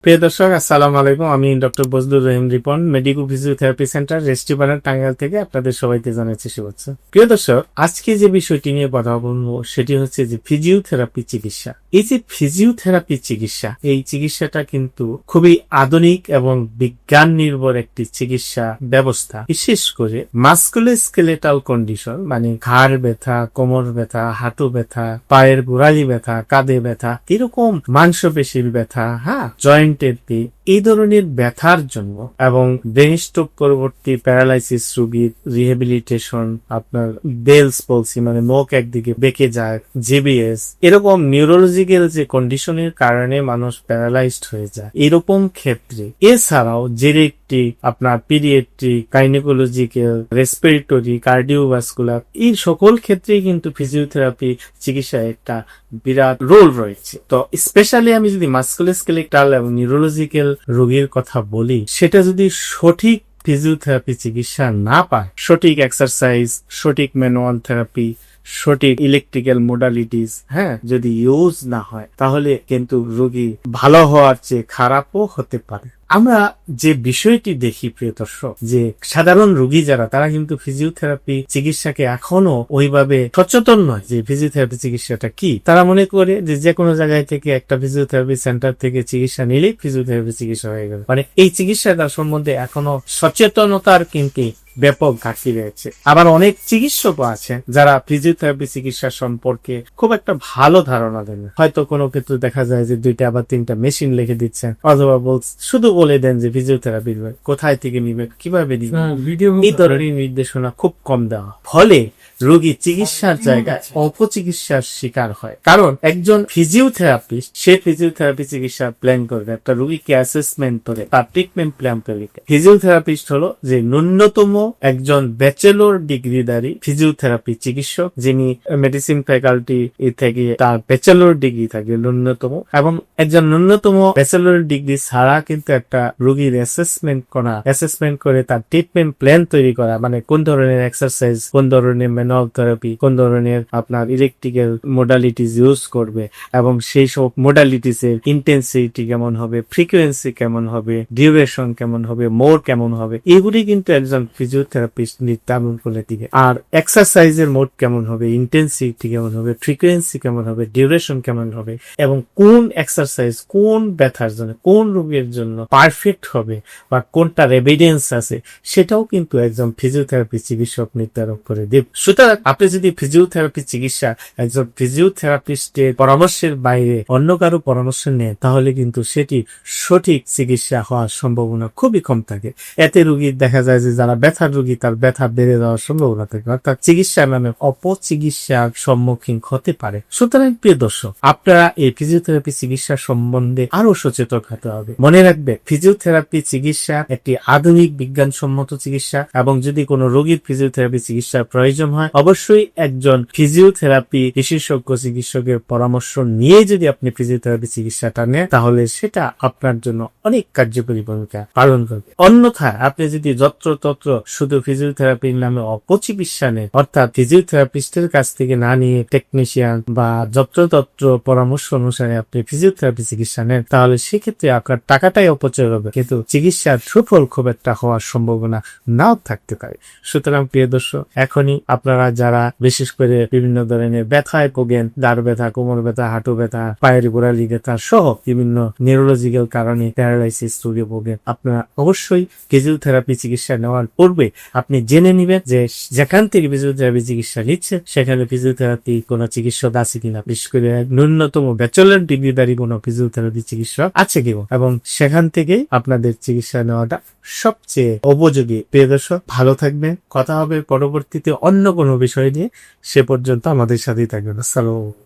প্রিয় দর্শক, আসসালামু আলাইকুম। আমি doctor Bazlur Rahim Ripon, medico physiotherapy centre, রেস্টিবানার, টাঙ্গাইল থেকে আপনাদের সবাইকে জানাচ্ছি শুভেচ্ছা। প্রিয় দর্শক, আজকে যে বিষয়টি নিয়ে কথা বলবো সেটি হচ্ছে যে ফিজিওথেরাপি চিকিৎসা। এই যে ফিজিওথেরাপি চিকিৎসা, এই চিকিৎসাটা কিন্তু খুবই আধুনিক এবং বিজ্ঞান নির্ভর একটি চিকিৎসা ব্যবস্থা। বিশেষ করে মাস্কুলোস্কেলেটাল কন্ডিশন, মানে ঘাড় ব্যথা, কোমর ব্যথা, হাঁটু ব্যথা, পায়ের গোড়ালি ব্যথা, কাঁধে ব্যথা, এরকম মাংসপেশির ব্যথা, জয়েন্ট এই ধরনের ব্যথার জন্য এবং ব্রেন স্ট্রোক পরবর্তী প্যারালাইসিস রোগীর রিহেবিলিটেশন, আপনার বেলস পলসি মানে মুখ একদিকে বেঁকে যায়, জিবিএস, এরকম নিউরোলজিক্যাল যে কন্ডিশনের কারণে মানুষ প্যারালাইজড হয়ে যায়, এরকম ক্ষেত্রে এছাড়াও জেরেকটিক, আপনার পিডিয়াট্রিক, গাইনোকোলজিক্যাল, রেসপিরেটরি, কার্ডিওভাস্কুলার, এই সকল ক্ষেত্রে কিন্তু ফিজিওথেরাপি চিকিৎসায় একটা বিরাট রোল রয়েছে। তো স্পেশালি আমি যদি মাস্কুলোস্কেলেটাল এবং নিউরোলজিক্যাল রোগীর কথা বলি, সেটা যদি সঠিক ফিজিওথেরাপি চিকিৎসা না পায়, সঠিক এক্সারসাইজ, সঠিক ম্যানুয়াল থেরাপি, সঠিক ইলেকট্রিক্যাল মোডালিটিস যদি ইউজ না হয়, তাহলে কিন্তু রোগী ভালো হওয়ার চেয়ে খারাপও হতে পারে। আমরা যে বিষয়টি দেখি প্রিয় দর্শক, যে সাধারণ রোগী যারা, তারা কিন্তু ফিজিওথেরাপি চিকিৎসাকে এখনো ওইভাবে সচেতন নয় যে ফিজিওথেরাপি চিকিৎসাটা কি। তারা মনে করে যে কোনো জায়গায় থেকে একটা ফিজিওথেরাপি সেন্টার থেকে চিকিৎসা নিলেই ফিজিওথেরাপি চিকিৎসা হয়ে গেল, মানে এই চিকিৎসাটা সম্বন্ধে এখনো সচেতনতার কিন্তু ব্যাপক ঘাটতি রয়েছে। আবার অনেক চিকিৎসকও আছেন যারা ফিজিওথেরাপি চিকিৎসা সম্পর্কে খুব একটা ভালো ধারণা দেন। হয়তো কোনো ক্ষেত্রে দেখা যায় যে 2টা বা 3টা মেশিন লিখে দিচ্ছেন, অথবা শুধু বলে দেন যে ফিজিওথেরাপি কোথায় থেকে নিবে, কিভাবে নিবে, এই ধরনের নির্দেশনা খুব কম দেওয়া, ফলে রোগী চিকিৎসার জায়গায় অপচিকিৎসার শিকার হয়। কারণ একজন ফিজিওথেরাপিস্ট, সে ফিজিওথেরাপি চিকিৎসা প্ল্যান করবে, একটা রোগীকে অ্যাসেসমেন্ট করে তার ট্রিটমেন্ট প্ল্যান করে। ফিজিওথেরাপিস্ট হলো যে ন্যূনতম একজন ব্যাচেলর ডিগ্রিধারী ফিজিওথেরাপি চিকিৎসক, যিনি মেডিসিন ফ্যাকাল্টি থেকে তার ব্যাচেলর ডিগ্রি থাকে ন্যূনতম, এবং একজন ন্যূনতম ব্যাচেলর ডিগ্রি ছাড়া কিন্তু একটা রোগীর অ্যাসেসমেন্ট করে তার ট্রিটমেন্ট প্ল্যান তৈরি করা, মানে কোন ধরনের এক্সারসাইজ, কোন ধরনের ম্যানুয়াল থেরাপি, কোন ধরনের আপনার ইলেকট্রিক্যাল মোডালিটিস ইউজ করবে, এবং সেই সব মোডালিটিস এর ইন্টেন্সিটি কেমন হবে, ফ্রিকোয়েন্সি কেমন হবে, ডিউরেশন কেমন হবে, মোড কেমন হবে, এগুলি কিন্তু একজন ফিজিওথেরাপিস্ট নির্ধারণ করে দিবে। আর এক্সারসাইজের মোড কেমন হবে, ইন্টেন্সিটি কেমন হবে, ফ্রিকোয়েন্সি কেমন হবে, ডিউরেশন কেমন হবে, এবং কোন এক্সারসাইজ কোন ব্যথার জন্য, কোন রোগের জন্য পারফেক্ট হবে, বা কোনটার এভিডেন্স আছে, সেটাও কিন্তু একজন ফিজিওথেরাপি চিকিৎসক নির্ধারণ করে দেবে। সুতরাং আপনি যদি ফিজিওথেরাপি চিকিৎসা একজন ফিজিওথেরাপিস্টের পরামর্শের বাইরে অন্য কারো পরামর্শ নেন, তাহলে কিন্তু সেটি সঠিক চিকিৎসা হওয়ার সম্ভাবনা খুবই কম থাকে। এতে রোগীর দেখা যায় যে যারা ব্যথার রোগী, তার ব্যথা বেড়ে যাওয়ার সম্ভাবনা থাকে, অর্থাৎ চিকিৎসার নামে অপচিকিৎসার সম্মুখীন হতে পারে। সুতরাং প্রিয় দর্শক, আপনারা এই ফিজিওথেরাপি চিকিৎসা সম্বন্ধে আরো সচেতন হতে হবে। মনে রাখবে, ফিজিওথেরাপি চিকিৎসা একটি আধুনিক বিজ্ঞানসম্মত চিকিৎসা, এবং যদি কোনো রোগীর ফিজিওথেরাপি চিকিৎসার প্রয়োজন হয়, অবশ্যই একজন ফিজিওথেরাপি বিশেষজ্ঞ চিকিৎসকের পরামর্শ নিয়ে যদি আপনি ফিজিওথেরাপি চিকিৎসাটা নেন, তাহলে সেটা আপনার জন্য অনেক কার্যকরী ভূমিকা পালন করবে। অন্যথায় আপনি যদি যত্রতত্র শুধু ফিজিওথেরাপির নামে অপচিকিৎসা নেন, অর্থাৎ ফিজিওথেরাপিস্টের কাছ থেকে না নিয়ে টেকনিশিয়ান বা যত্রতত্র পরামর্শ অনুসারে আপনি ফিজিওথেরাপি চিকিৎসা নেন, তাহলে সেক্ষেত্রে আপনার টাকাটাই অপচয় হবে, কিন্তু চিকিৎসার সুফল খুব একটা হওয়ার সম্ভাবনা নাও থাকতে পারে। সুতরাং প্রিয় দর্শক, এখনই আপনারা যারা বিশেষ করে বিভিন্ন ধরনের ব্যথায় ভোগেন, দাঁড় ব্যথা, কোমর ব্যথা, হাঁটু ব্যথা, পায়ের গোড়ালি ব্যথা সহ বিভিন্ন নিউরোলজিক্যাল কারণে প্যারালাইসিস রোগে ভোগেন, আপনারা অবশ্যই ফিজিওথেরাপি চিকিৎসা নেওয়ার পূর্বে আপনি জেনে নিবেন যে যেখান থেকে ফিজিওথেরাপি চিকিৎসা নিচ্ছে সেখানে ফিজিওথেরাপি কোনো চিকিৎসক আছে কিনা, বিশেষ করে ন্যূনতম ব্যাচেলর ডিগ্রিধারী কোনো ফিজিওথেরাপি চিকিৎসক আছে কিনা, এবং সেখান থেকে আপনাদের চিকিৎসা নেওয়াটা সবচেয়ে উপযোগী। প্রিয় দর্শক, ভালো থাকবেন। কথা হবে পরবর্তীতে অন্য কোনো বিষয় নিয়ে। সে পর্যন্ত আমাদের সাথেই থাকবেন। আসসালামু আলাইকুম।